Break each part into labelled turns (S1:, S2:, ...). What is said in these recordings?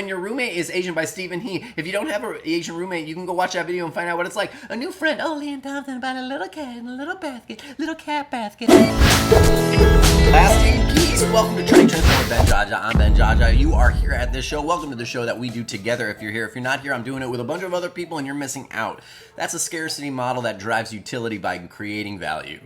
S1: When your roommate is Asian by Stephen He. If you don't have an Asian roommate, you can go watch that video and find out what it's like. A new friend, Ollie and Thompson, about a little cat in a little basket, little cat basket. Last in peace. Welcome to Trendies with Benjaja. I'm Benjaja. You are here at this show. Welcome to the show that we do together. If you're here, if you're not here, I'm doing it with a bunch of other people and you're missing out. That's a scarcity model that drives utility by creating value.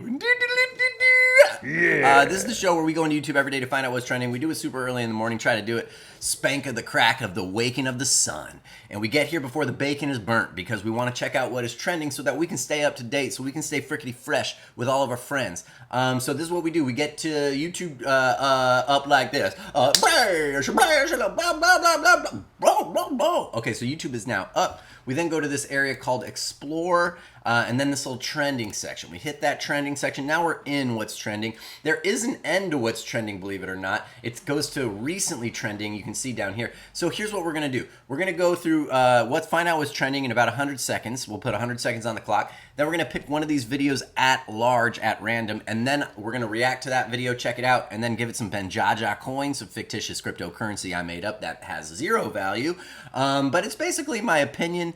S1: Yeah. This is the show where we go on YouTube every day to find out what's trending. We do it super early in the morning, try to do it spank of the crack of the waking of the sun. And we get here before the bacon is burnt because we want to check out what is trending so that we can stay up to date, so we can stay frickety fresh with all of our friends. So this is what we do. We get to YouTube up like this. Okay, so YouTube is now up. We then go to this area called Explore, and then this little trending section. We hit that trending section. Now we're in what's trending. There is an end to what's trending, believe it or not. It goes to recently trending. You can see down here. So here's what we're going to do. We're going to go through find out what's trending in about 100 seconds. We'll put 100 seconds on the clock. Then we're going to pick one of these videos at large, at random, and then we're going to react to that video, check it out, and then give it some Benjaja coins, some fictitious cryptocurrency I made up that has zero value. But it's basically my opinion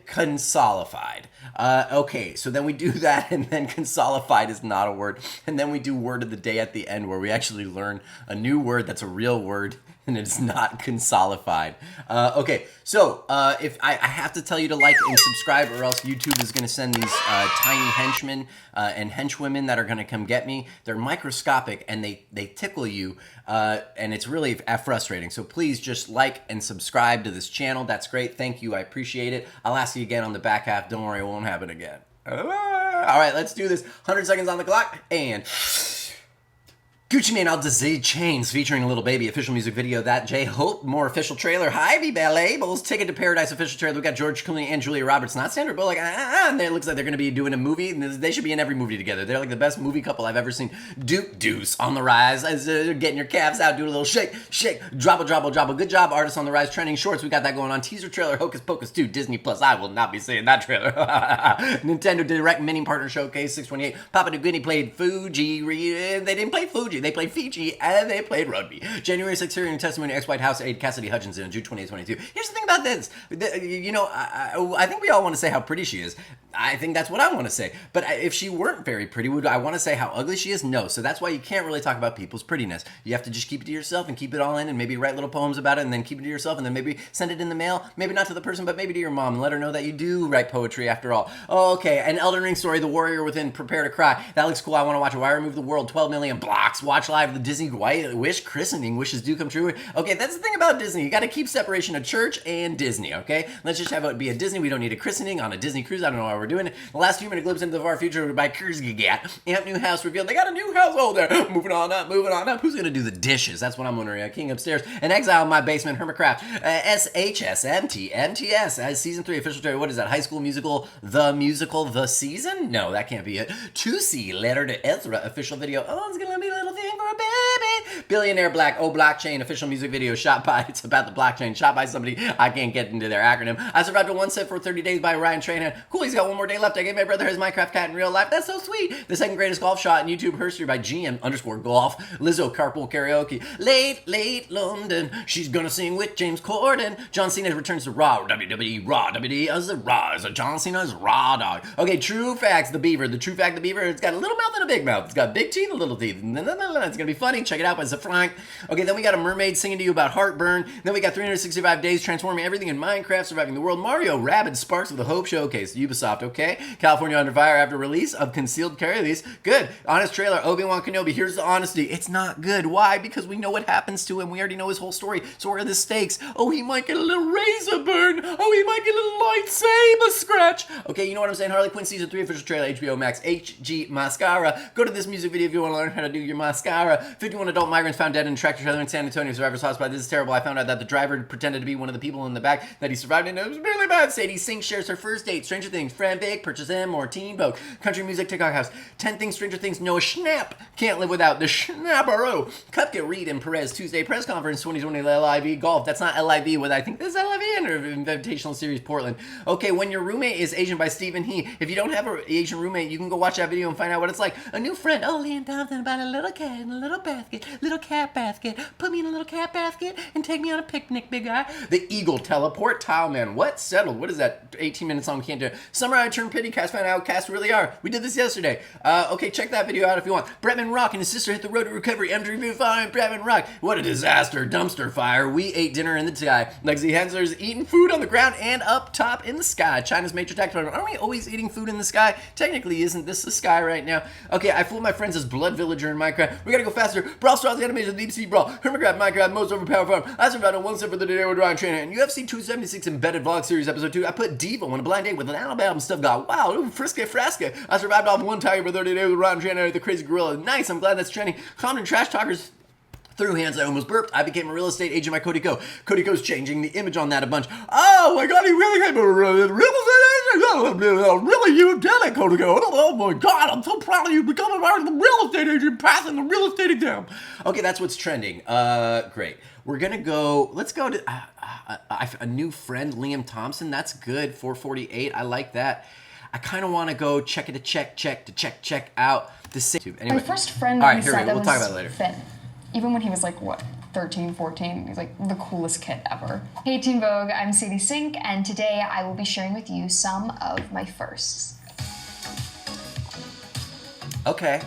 S1: consolified. Okay, so then we do that, and then consolified is not a word. And then we do word of the day at the end where we actually learn a new word that's a real word, and it's not consolified. Okay, so if I have to tell you to like and subscribe, or else YouTube is going to send these tiny henchmen and henchwomen that are going to come get me. They're microscopic, and they tickle you, and it's really frustrating. So please just like and subscribe to this channel. That's great. Thank you. I appreciate it. I'll ask you again on the back half. Don't worry, it won't happen again. All right, let's do this. 100 seconds on the clock, and Gucci Mane out the Z Chains featuring a little baby official music video. That J-Hope more official trailer. Hy-Vee Ballet Bulls Ticket to Paradise official trailer. We got George Clooney and Julia Roberts, not Sandra Bullock. And it looks like they're going to be doing a movie. And they should be in every movie together. They're like the best movie couple I've ever seen. Duke Deuce on the rise. As getting your calves out, doing a little shake, drop a. Good job, artists on the rise. Trending shorts. We got that going on. Teaser trailer. Hocus Pocus 2. Disney Plus. I will not be seeing that trailer. Nintendo Direct Mini Partner Showcase 628. Papua New Guinea played Fuji. They didn't play Fuji. They played Fiji. And they played rugby. January 6th, hearing testimony ex-White House aide Cassidy Hutchinson in June 2022. Here's the thing about this. I think we all want to say how pretty she is. I think that's what I want to say. But if she weren't very pretty, would I want to say how ugly she is? No. So that's why you can't really talk about people's prettiness. You have to just keep it to yourself and keep it all in, and maybe write little poems about it, and then keep it to yourself, and then maybe send it in the mail. Maybe not to the person, but maybe to your mom, and let her know that you do write poetry after all. Oh, okay, an Elden Ring story, The Warrior Within, prepare to cry. That looks cool. I want to watch it. Why Remove the World? 12 million blocks. Watch live the Disney Wish christening. Wishes do come true. Okay, that's the thing about Disney. You got to keep separation of church and Disney, okay? Let's just have it be a Disney. We don't need a christening on a Disney cruise. I don't know why we're doing it. The last 2-minute glimpse into the far future by Kurzgesagt. Amp new house revealed. They got a new household there. Moving on up. Who's going to do the dishes? That's what I'm wondering. King upstairs. An exile in my basement. Hermitcraft. SHSMT. Season 3 official trailer. What is that? High School Musical? The Season? No, that can't be it. 2C Letter to Ezra official video. Oh, it's going to be a little thing for a baby. Billionaire Black. Oh, blockchain official music video shot by. It's about the blockchain. Shot by somebody. I can't get into their acronym. I survived a one set for 30 days by Ryan Trahan. Cool, he's got one more day left. I gave my brother his Minecraft cat in real life. That's so sweet. The second greatest golf shot in YouTube history by GM_golf. Lizzo carpool karaoke. Late London. She's gonna sing with James Corden. John Cena returns to Raw. WWE Raw. WWE as a Raw. As a John Cena's Raw dog. Okay, true facts. The Beaver. The true fact. The Beaver. It's got a little mouth and a big mouth. It's got big teeth and little teeth. It's gonna be funny. Check it out by Frank. Okay, then we got a mermaid singing to you about heartburn. Then we got 365 days transforming everything in Minecraft, surviving the world. Mario Rabbids Sparks of the Hope Showcase. Ubisoft. Okay. California under fire after release of concealed carry release. Good. Honest trailer. Obi-Wan Kenobi. Here's the honesty. It's not good. Why? Because we know what happens to him. We already know his whole story. So where are the stakes? Oh, he might get a little razor burn. Oh, he might get a little lightsaber scratch. Okay, you know what I'm saying? Harley Quinn Season 3 official trailer. HBO Max. HG Mascara. Go to this music video if you want to learn how to do your mascara. 51 adult migrants found dead in a tractor trailer in San Antonio. Survivors hospital. This is terrible. I found out that the driver pretended to be one of the people in the back that he survived, and it was really bad. Sadie Sink Shares her first date. Stranger Things. Fran Big. Purchase M or Teen Vogue. Country music TikTok house. 10 things Stranger Things know. Snap. Can't live without the Schnappero. Cupcake Reed and Perez Tuesday press conference 2020 LIV golf. That's not LIV. What I think this is LIV under Invitational Series Portland. Okay, when your roommate is Asian by Stephen He. If you don't have an Asian roommate, you can go watch that video and find out what it's like. A new friend, Ollie and Thompson, about a little cat in a little basket, little little cat basket. Put me in a little cat basket and take me on a picnic, big guy. The Eagle Teleport Tile Man. What? Settled. What is that? 18-minute song we can't do. Summer I Turn Pity Cast found out cast really are. We did this yesterday. Okay, check that video out if you want. Bretman Rock and his sister hit the road to recovery. M3 fire and Bretman Rock. What a disaster. Dumpster fire. We ate dinner in the sky. Lexi Hensler's eating food on the ground and up top in the sky. China's major tactic. Aren't we always eating food in the sky? Technically, isn't this the sky right now? Okay, I fooled my friends as Blood Villager in Minecraft. We gotta go faster. Brawl Stars, the animation, Deep Sea Brawl. Hermitcraft, Minecraft, most overpowered farm. I survived on one step for the day with Ryan Trainer. And UFC 276 Embedded Vlog Series Episode 2. I put Diva on a blind date with an Alabama stuff guy. Wow, frisky frasca. I survived off one tiger for 30 days with Ryan Trainer, the crazy gorilla. Nice, I'm glad that's trending. Common trash talkers. Through hands, I almost burped. I became a real estate agent by Cody Co. Cody Co's changing the image on that a bunch. Oh my god, he really became a real estate agent. Really, you did it, Cody Co. Oh my god, I'm so proud of you becoming a real estate agent, passing the real estate exam. Okay, that's what's trending. Great. We're gonna go. Let's go to a new friend, Liam Thompson. That's good. 448. I like that. I kind of want to go check out the same. Anyway.
S2: My first friend.
S1: All right, here we go.
S2: We'll
S1: Talk about it later.
S2: Finn. Even when he was like, what, 13, 14, he's like the coolest kid ever. Hey Teen Vogue, I'm Sadie Sink, and today I will be sharing with you some of my firsts.
S1: Okay.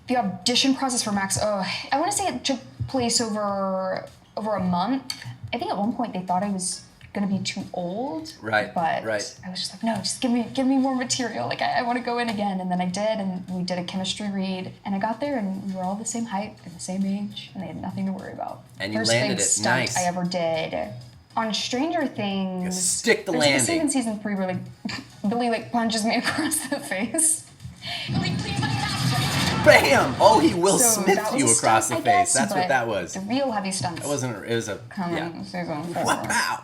S2: The audition process for Max, I want to say it took place over a month. I think at one point they thought I was gonna be too old.
S1: Right.
S2: But
S1: right.
S2: I was just like, no, just give me more material. Like I want to go in again, and then I did, and we did a chemistry read, and I got there, and we were all the same height and the same age, and they had nothing to worry about.
S1: And you
S2: First
S1: landed
S2: big
S1: it.
S2: stunt
S1: Nice.
S2: I ever did on Stranger Things.
S1: Stick the
S2: there's
S1: landing.
S2: A scene in season 3 where like Billy like punches me across the face.
S1: Bam! Oh, he Will
S2: So
S1: Smith
S2: that was
S1: you
S2: a
S1: across
S2: stunt,
S1: the
S2: I
S1: face.
S2: guess,
S1: That's what
S2: but
S1: that was.
S2: The real heavy stunts.
S1: It wasn't. It was a.
S2: Coming season 4.
S1: Wow.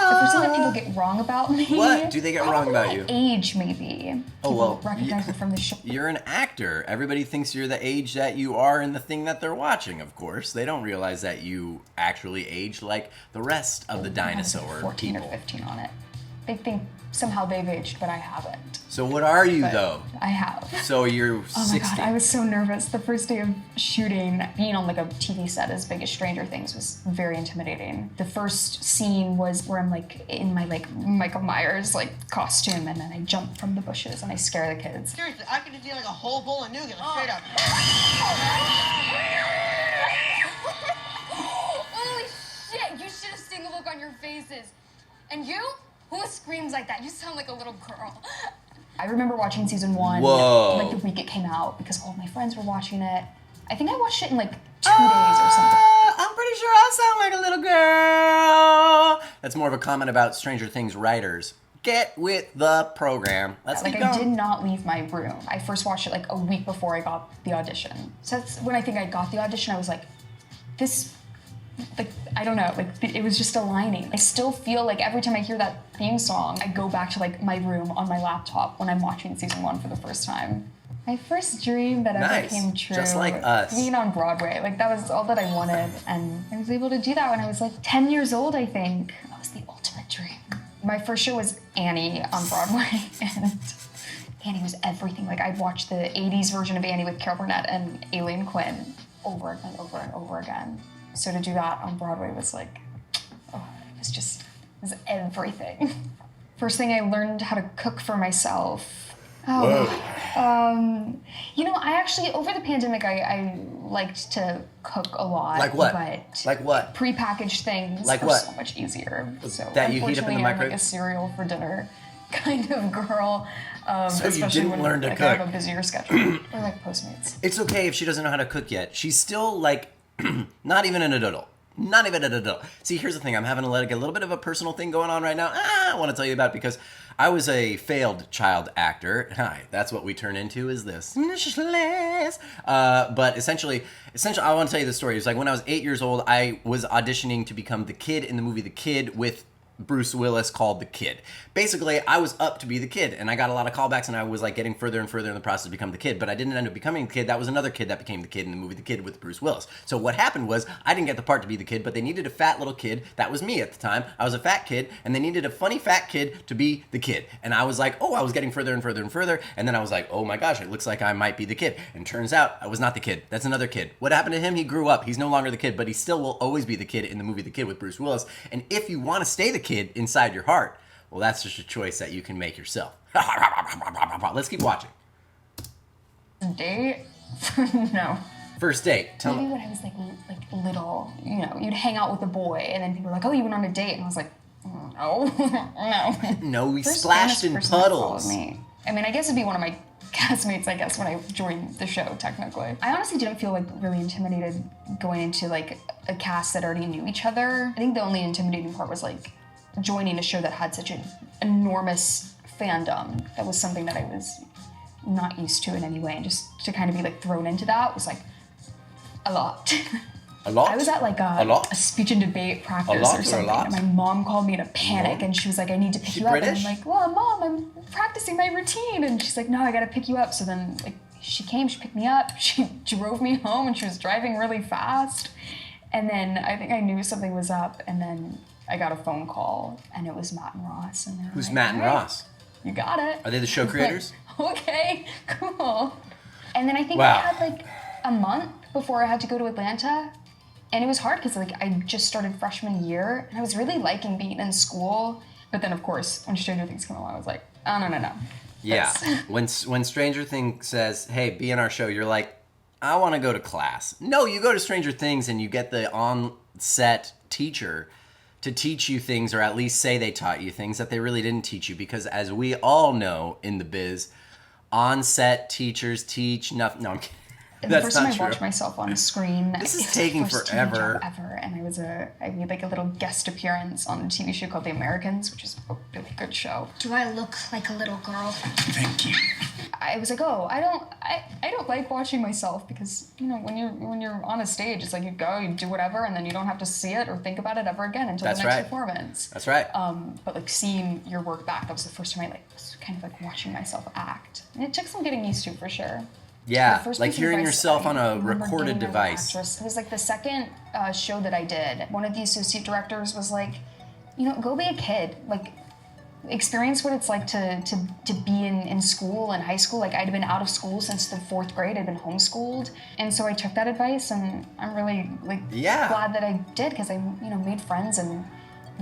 S2: The first thing that people get wrong about me.
S1: What do they get wrong about you?
S2: Age, maybe.
S1: Oh,
S2: People
S1: well,
S2: recognize me from the show.
S1: You're an actor. Everybody thinks you're the age that you are in the thing that they're watching, of course. They don't realize that you actually age like the rest of the dinosaur
S2: 14
S1: people.
S2: or 15 on it. They think somehow they've aged, but I haven't.
S1: So what are you,
S2: But
S1: though?
S2: I have.
S1: So you're
S2: Oh my
S1: 60.
S2: god, I was so nervous. The first day of shooting, being on like a TV set as big as Stranger Things was very intimidating. The first scene was where I'm like in my like Michael Myers like costume, and then I jump from the bushes and I scare the kids.
S3: Seriously, I could do like a whole bowl of nougat, straight up.
S4: Holy shit, you should have seen the look on your faces. And you? Who screams like that? You sound like a little girl.
S2: I remember watching season 1
S1: Whoa.
S2: like the week it came out because all my friends were watching it. I think I watched it in like 2 days or something.
S1: I'm pretty sure I sound like a little girl. That's more of a comment about Stranger Things writers. Get with the program. Let's
S2: Like
S1: keep
S2: I
S1: going.
S2: did not leave my room. I first watched it like a week before I got the audition. So that's when I think I got the audition. I was like, this, like, I don't know, like it was just aligning. I still feel like every time I hear that theme song, I go back to like my room on my laptop when I'm watching season 1 for the first time. My first dream that ever
S1: Nice.
S2: came true.
S1: Just like us.
S2: Being on Broadway. Like that was all that I wanted. And I was able to do that when I was like 10 years old, I think. That was the ultimate dream. My first show was Annie on Broadway. And Annie was everything. Like I'd watch the 80s version of Annie with Carol Burnett and Aileen Quinn over and over and over again. So to do that on Broadway was like, oh, it was everything. First thing I learned how to cook for myself. You know, I actually, over the pandemic, I liked to cook a lot.
S1: Like what?
S2: But
S1: Like what?
S2: prepackaged things
S1: Like
S2: are
S1: what?
S2: so much easier. So
S1: That you heat up in the
S2: unfortunately, I'm
S1: microwave?
S2: like a cereal for dinner kind of girl.
S1: So you
S2: especially
S1: didn't
S2: when,
S1: learn to
S2: like, I have
S1: cook.
S2: a busier schedule. Or like Postmates.
S1: It's okay if she doesn't know how to cook yet. She's still like not even an adult. Not even an adult. See, here's the thing. I'm having like a little bit of a personal thing going on right now. I want to tell you about it because I was a failed child actor. Hi, that's what we turn into is this. But essentially, I want to tell you the story. It's like when I was 8 years old, I was auditioning to become the kid in the movie The Kid with Bruce Willis called the kid. Basically, I was up to be the kid, and I got a lot of callbacks, and I was like getting further and further in the process to become the kid, but I didn't end up becoming the kid. That was another kid that became the kid in the movie The Kid with Bruce Willis. So what happened was, I didn't get the part to be the kid, but they needed a fat little kid. That was me at the time. I was a fat kid, and they needed a funny fat kid to be the kid. And I was like, oh, I was getting further and further and further, and then I was like, oh my gosh, it looks like I might be the kid. And turns out, I was not the kid. That's another kid. What happened to him? He grew up. He's no longer the kid, but he still will always be the kid in the movie The Kid with Bruce Willis. And if you want to stay the kid inside your heart, well, that's just a choice that you can make yourself. Let's keep watching.
S2: Date? No.
S1: First date. Tell
S2: Maybe
S1: me.
S2: when I was like little, you know, you'd hang out with a boy, and then people were like, "Oh, you went on a date," and I was like, "No, no."
S1: No, we
S2: First
S1: splashed in
S2: famous person that followed
S1: puddles.
S2: Me. I mean, I guess it'd be one of my castmates, I guess, when I joined the show, technically. I honestly didn't feel like really intimidated going into like a cast that already knew each other. I think the only intimidating part was like joining a show that had such an enormous fandom. That was something that I was not used to in any way, and just to kind of be like thrown into that was like a lot.
S1: A lot?
S2: I was at like a
S1: lot?
S2: speech and debate practice
S1: A lot
S2: or
S1: or a
S2: something,
S1: lot?
S2: and my mom called me in a panic, and she was like, "I need to pick
S1: She
S2: you up."
S1: British?
S2: And I'm like, "Well, Mom, I'm practicing my routine," and she's like, "No, I gotta pick you up." So then, like, she came, she picked me up, she drove me home, and she was driving really fast. And then I think I knew something was up, and then I got a phone call, and it was Matt and Ross. And
S1: Who's
S2: like,
S1: Matt and
S2: "All right,
S1: Ross?
S2: You got it.
S1: Are they the show creators?
S2: Okay, cool. And then I think
S1: Wow.
S2: I had like a month before I had to go to Atlanta. And it was hard because like I just started freshman year and I was really liking being in school. But then of course, when Stranger Things came along, I was like, oh, no.
S1: Yeah. When Stranger Things says, hey, be in our show, you're like, I want to go to class. No, you go to Stranger Things and you get the on-set teacher to teach you things, or at least say they taught you things that they really didn't teach you. Because as we all know in the biz, on-set teachers teach nothing. No, I'm kidding.
S2: The
S1: That's
S2: first time
S1: not
S2: I
S1: true.
S2: watched myself on screen,
S1: This is
S2: it was
S1: taking
S2: the first TV
S1: forever.
S2: job ever, and I made like a little guest appearance on a TV show called The Americans, which is a really good show.
S4: Do I look like a little girl?
S5: Thank you.
S2: I was like, oh, I don't like watching myself because, you know, when you're on a stage, it's like you go, you do whatever, and then you don't have to see it or think about it ever again until
S1: That's
S2: the next
S1: right.
S2: performance.
S1: That's right.
S2: But like seeing your work back, that was the first time I like was kind of like watching myself act, and it took some getting used to for sure.
S1: Yeah,
S2: The first
S1: like
S2: piece of
S1: hearing
S2: advice
S1: yourself
S2: I
S1: on a
S2: remember
S1: recorded
S2: getting as an
S1: device.
S2: actress, it was like the second show that I did. One of the associate directors was like, you know, go be a kid. Like, experience what it's like to be in school and high school. Like, I'd been out of school since the 4th grade. I'd been homeschooled. And so I took that advice, and I'm really, like, glad that I did because I, you know, made friends and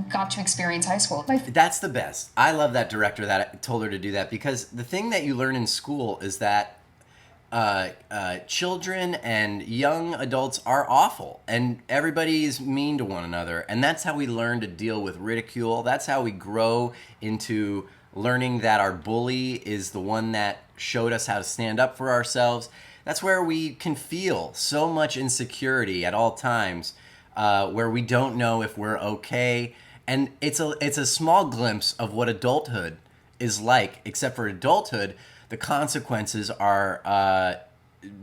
S2: got to experience high school.
S1: That's the best. I love that director that told her to do that, because the thing that you learn in school is that children and young adults are awful, and everybody is mean to one another, and that's how we learn to deal with ridicule. That's how we grow into learning that our bully is the one that showed us how to stand up for ourselves. That's where we can feel so much insecurity at all times, where we don't know if we're okay, and it's a small glimpse of what adulthood is like. Except for adulthood, the consequences are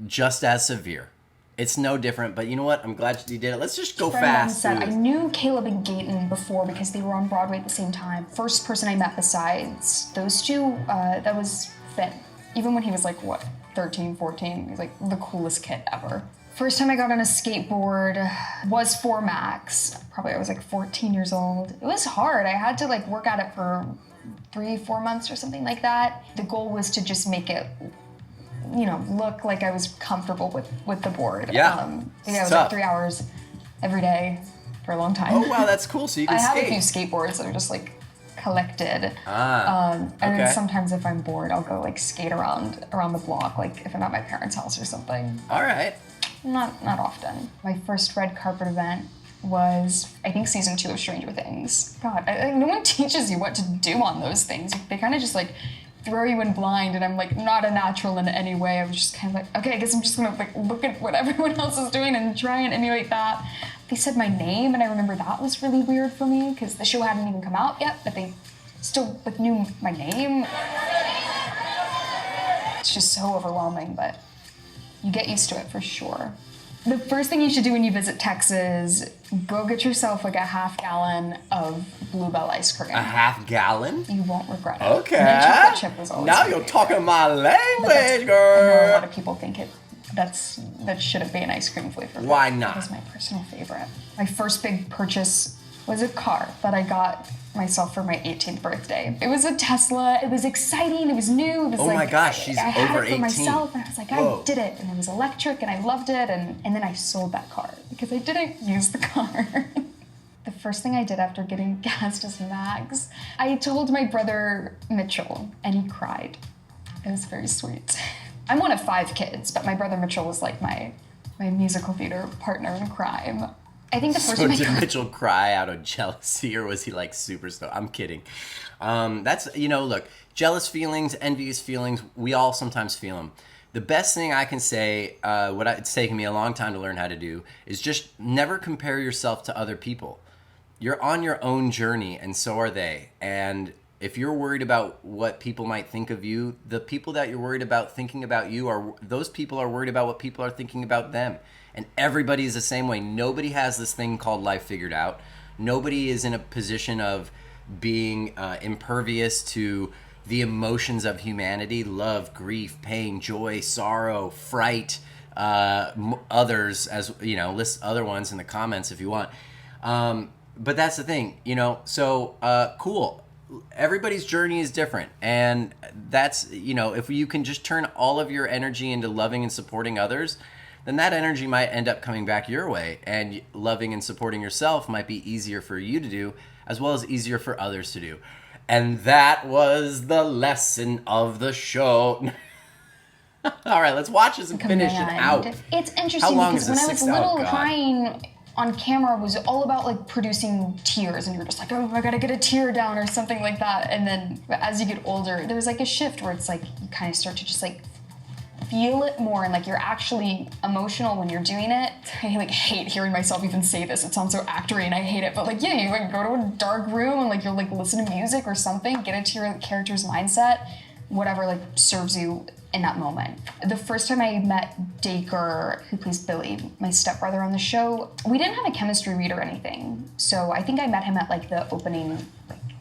S1: just as severe. It's no different, but you know what? I'm glad you did it. Let's just go fast.
S2: Said, I knew Caleb and Gayton before because they were on Broadway at the same time. First person I met besides those two, that was Finn. Even when he was like, what, 13, 14, he was like the coolest kid ever. First time I got on a skateboard was for Max. Probably I was like 14 years old. It was hard. I had to like work at it for 3-4 months or something like that. The goal was to just make it, you know, look like I was comfortable with the board.
S1: Yeah.
S2: It was like 3 hours every day for a long time.
S1: Oh wow, that's cool. So you can
S2: I have
S1: skate.
S2: a few skateboards that are just like collected.
S1: Okay.
S2: And then sometimes if I'm bored, I'll go like skate around the block, like if I'm at my parents' house or something.
S1: All right.
S2: Not often. My first red carpet event was, I think, season 2 of Stranger Things. God, no one teaches you what to do on those things. They kind of just like throw you in blind, and I'm like not a natural in any way. I was just kind of like, okay, I guess I'm just gonna like look at what everyone else is doing and try and emulate that. They said my name, and I remember that was really weird for me because the show hadn't even come out yet, but they still like knew my name. It's just so overwhelming, but you get used to it for sure. The first thing you should do when you visit Texas, go get yourself like a half gallon of Bluebell ice cream.
S1: A half gallon?
S2: You won't regret it.
S1: Okay.
S2: And then chocolate chip was always
S1: Now
S2: my
S1: you're
S2: favorite.
S1: talking my language,
S2: I know a
S1: girl.
S2: lot of people think that shouldn't be an ice cream flavor. but
S1: Why not?
S2: It was my personal favorite. My first big purchase was a car that I got myself for my 18th birthday. It was a Tesla. It was exciting. It was new. It was
S1: Oh
S2: like,
S1: my gosh, she's
S2: I had
S1: over
S2: it for
S1: 18.
S2: myself, and I was like,
S1: Whoa.
S2: I did it. And it was electric, and I loved it. And then I sold that car because I didn't use the car. The first thing I did after getting gassed as Max, I told my brother Mitchell, and he cried. It was very sweet. I'm one of 5 kids, but my brother Mitchell was like my musical theater partner in crime. I think the first
S1: So
S2: time
S1: did Mitchell cry out of jealousy, or was he like super stoked? I'm kidding. That's, look, jealous feelings, envious feelings, we all sometimes feel them. The best thing I can say, it's taken me a long time to learn how to do, is just never compare yourself to other people. You're on your own journey, and so are they. And if you're worried about what people might think of you, the people that you're worried about thinking about you those people are worried about what people are thinking about them. And everybody's the same way. Nobody has this thing called life figured out. Nobody is in a position of being impervious to the emotions of humanity: love, grief, pain, joy, sorrow, fright, others, as list other ones in the comments if you want. But that's the thing, so cool. Everybody's journey is different, and that's, if you can just turn all of your energy into loving and supporting others, then that energy might end up coming back your way, and loving and supporting yourself might be easier for you to do, as well as easier for others to do. And that was the lesson of the show. All right, let's watch this and finish it out.
S2: It's interesting
S1: How long
S2: because
S1: is
S2: when
S1: this?
S2: I was little,
S1: Oh, God.
S2: crying on camera was all about like producing tears, and you're just like, oh, I gotta get a tear down or something like that. And then as you get older, there's like a shift where it's like you kind of start to just like feel it more, and like you're actually emotional when you're doing it. I like hate hearing myself even say this. It sounds so actory, and I hate it. But like, yeah, you like go to a dark room and like you'll like listen to music or something, get into your character's mindset, whatever like serves you in that moment. The first time I met Dacre, who plays Billy, my stepbrother on the show, we didn't have a chemistry read or anything. So I think I met him at like the opening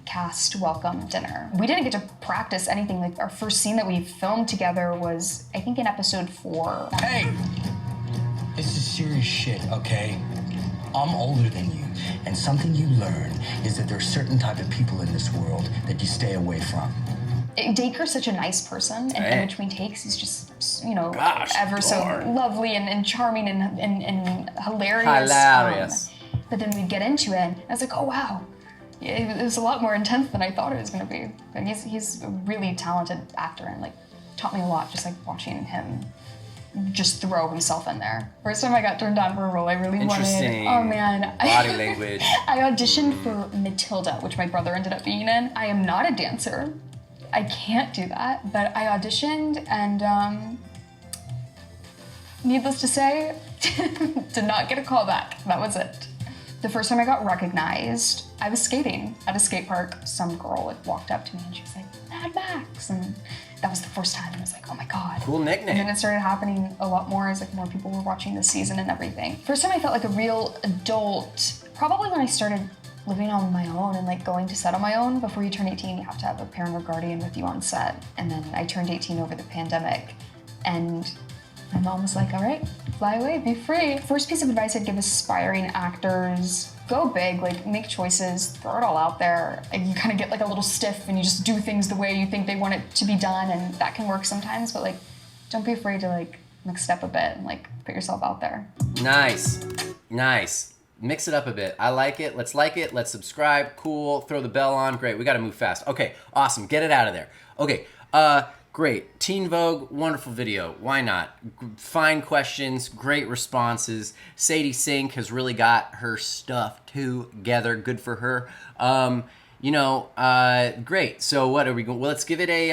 S2: cast welcome dinner. We didn't get to practice anything. Like our first scene that we filmed together was, I think, in episode 4.
S5: Hey, this is serious shit, okay? I'm older than you, and something you learn is that there's certain type of people in this world that you stay away from.
S2: Dacre's such a nice person, and in between takes, he's just,
S1: Gosh,
S2: ever so
S1: Lord.
S2: lovely and charming and hilarious.
S1: Hilarious.
S2: But then we'd get into it, and I was like, oh wow, yeah, it was a lot more intense than I thought it was going to be. But he's a really talented actor, and like taught me a lot just like watching him just throw himself in there. First time I got turned on for a role I really wanted.
S1: Interesting.
S2: Oh man.
S1: Body language.
S2: I auditioned for Matilda, which my brother ended up being in. I am not a dancer. I can't do that, but I auditioned, and needless to say, did not get a call back. That was it. The first time I got recognized, I was skating at a skate park. Some girl like walked up to me and she was like, Mad Max, and that was the first time. I was like, oh my God.
S1: Cool nickname.
S2: And then it started happening a lot more as like more people were watching this season and everything. First time I felt like a real adult, probably when I started living on my own and like going to set on my own. Before you turn 18, you have to have a parent or guardian with you on set. And then I turned 18 over the pandemic, and my mom was like, all right, fly away, be free. First piece of advice I'd give aspiring actors: go big, like make choices, throw it all out there. And you kind of get like a little stiff and you just do things the way you think they want it to be done, and that can work sometimes, but like, don't be afraid to like mix it up a bit and like put yourself out there.
S1: Nice. Mix it up a bit. I like it. Let's subscribe. Cool. Throw the bell on. Great. We got to move fast. Okay. Awesome. Get it out of there. Okay. Great. Teen Vogue. Wonderful video. Why not? Fine questions. Great responses. Sadie Sink has really got her stuff together. Good for her. Great. So what are we going? Well, let's give it a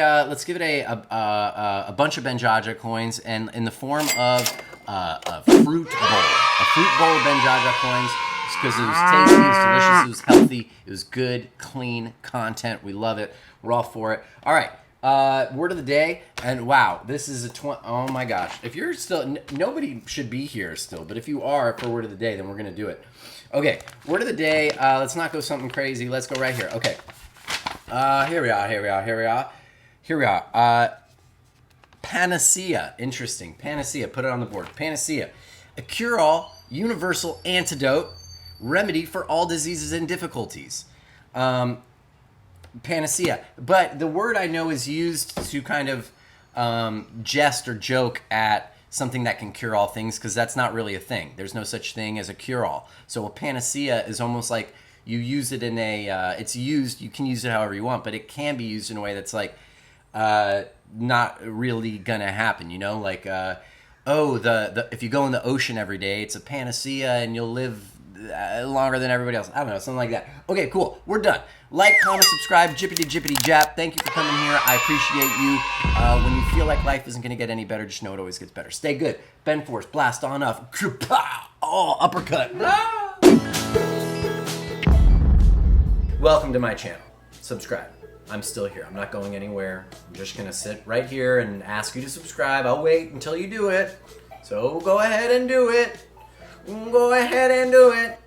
S1: bunch of Benjaja coins, and in the form of a fruit bowl. A fruit bowl of Benjaja coins, because it was tasty, it was delicious, it was healthy, it was good, clean content. We love it. We're all for it. All right, Word of the day, and wow, this is a oh my gosh. If you're still, nobody should be here still, but if you are for word of the day, then we're gonna do it. Okay, word of the day, let's not go something crazy, let's go right here. Okay, here we are. Panacea, interesting, panacea, put it on the board. Panacea, a cure-all, universal antidote, remedy for all diseases and difficulties. Panacea, but the word I know is used to kind of jest or joke at something that can cure all things, because that's not really a thing. There's no such thing as a cure-all. So a panacea is almost like you use it in a it's used, you can use it however you want, but it can be used in a way that's like not really gonna happen, you know, like if you go in the ocean every day, it's a panacea and you'll live longer than everybody else. I don't know, something like that. Okay, cool. We're done. Like, comment, subscribe, jippity jap. Thank you for coming here. I appreciate you. When you feel like life isn't going to get any better, just know it always gets better. Stay good. Ben Force, blast on off. Oh, uppercut. Welcome to my channel. Subscribe. I'm still here. I'm not going anywhere. I'm just going to sit right here and ask you to subscribe. I'll wait until you do it. So go ahead and do it. Go ahead and do it.